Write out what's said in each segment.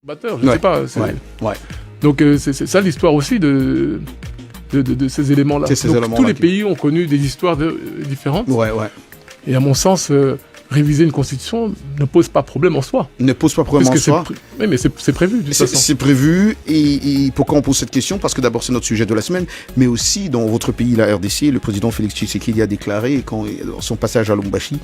Batteur, je ne sais pas. Donc c'est ça l'histoire aussi de ces éléments-là. Donc, tous les pays ont connu des histoires différentes. Et à mon sens, réviser une constitution ne pose pas problème en soi. Ne pose pas problème en soi. Oui, mais c'est prévu. C'est prévu. Et pourquoi on pose cette question? Parce que d'abord, c'est notre sujet de la semaine. Mais aussi, dans votre pays, la RDC, le président Félix Tshisekedi a déclaré, dans son passage à Lubumbashi,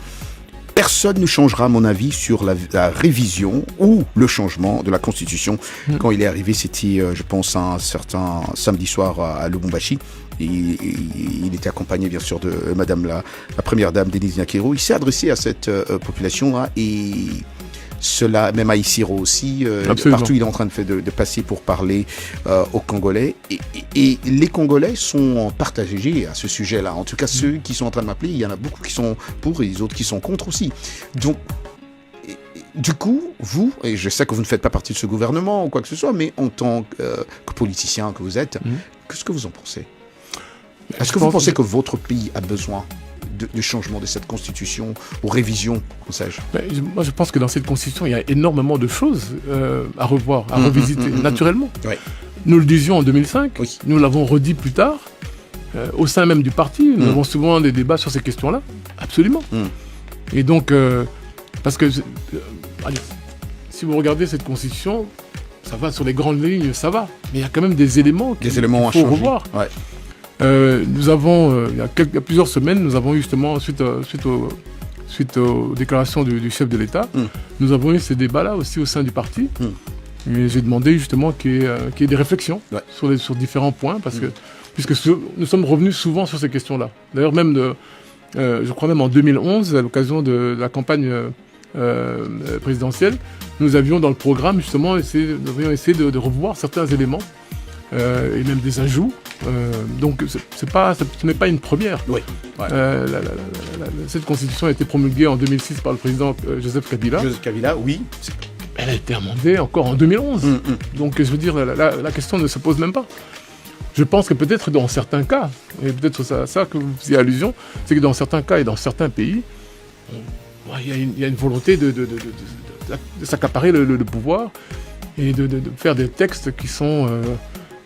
personne ne changera, à mon avis, sur la révision ou le changement de la Constitution. Quand il est arrivé, c'était, je pense, un certain samedi soir à Lubumbashi. Et il était accompagné, bien sûr, de Madame la Première Dame, Denise Nyakero. Il s'est adressé à cette population-là et cela, même à Isiro aussi, partout il est en train de passer pour parler aux Congolais. Et les Congolais sont partagés à ce sujet-là. En tout cas, ceux qui sont en train de m'appeler, il y en a beaucoup qui sont pour et les autres qui sont contre aussi. Donc, du coup, vous, et je sais que vous ne faites pas partie de ce gouvernement ou quoi que ce soit, mais en tant que politicien que vous êtes, qu'est-ce que vous en pensez? Est-ce que vous pensez que votre pays a besoin de changement de cette constitution ou révision, sais-je? Moi, je pense que dans cette constitution, il y a énormément de choses à revoir, à revisiter, naturellement. Nous le disions en 2005, nous l'avons redit plus tard, au sein même du parti, nous avons souvent des débats sur ces questions-là, absolument. Et donc, parce que, allez, si vous regardez cette constitution, ça va sur les grandes lignes, ça va, mais il y a quand même des éléments qu'il faut revoir. Nous avons, il y a plusieurs semaines, nous avons eu justement, suite aux déclarations du chef de l'État, nous avons eu ces débats-là aussi au sein du parti. Et j'ai demandé justement qu'il y ait des réflexions sur différents points, parce que, puisque nous sommes revenus souvent sur ces questions-là. D'ailleurs, même, je crois même en 2011, à l'occasion de la campagne présidentielle, nous avions dans le programme justement essayé de revoir certains éléments. Et même des ajouts. Donc ce n'est pas une première. Cette constitution a été promulguée en 2006 par le président Joseph Kabila. Elle a été amendée encore en 2011. Donc je veux dire, la question ne se pose même pas. Je pense que peut-être dans certains cas, et peut-être ça que vous faisiez allusion, c'est que dans certains cas et dans certains pays, il y a une volonté de s'accaparer le pouvoir et de faire des textes qui sont...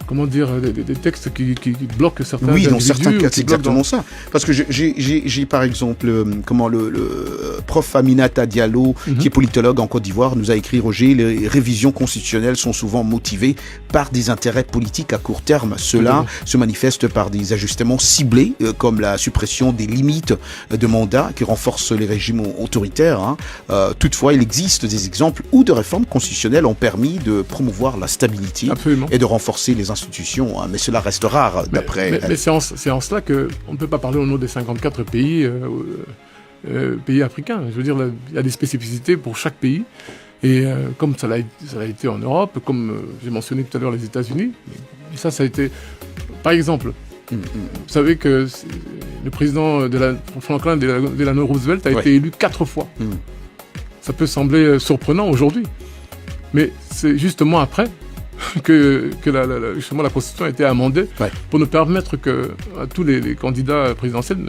comment dire, des textes qui bloquent certains individus. Oui, dans certains cas, c'est exactement ça. Parce que j'ai par exemple, le prof Aminata Diallo, qui est politologue en Côte d'Ivoire, nous a écrit, Roger, les révisions constitutionnelles sont souvent motivées par des intérêts politiques à court terme. Cela se manifeste par des ajustements ciblés, comme la suppression des limites de mandat qui renforcent les régimes autoritaires. Toutefois, il existe des exemples où de réformes constitutionnelles ont permis de promouvoir la stabilité et de renforcer les institutions, mais cela reste rare d'après... Mais c'est en cela qu'on ne peut pas parler au nom des 54 pays, pays africains. Je veux dire, il y a des spécificités pour chaque pays. Et comme ça l'a été en Europe, comme j'ai mentionné tout à l'heure les États-Unis, ça a été... Par exemple, vous savez que le président Franklin Delano Roosevelt a été élu 4 fois. Ça peut sembler surprenant aujourd'hui, mais c'est justement après que justement la Constitution a été amendée pour nous permettre à tous les candidats présidentiels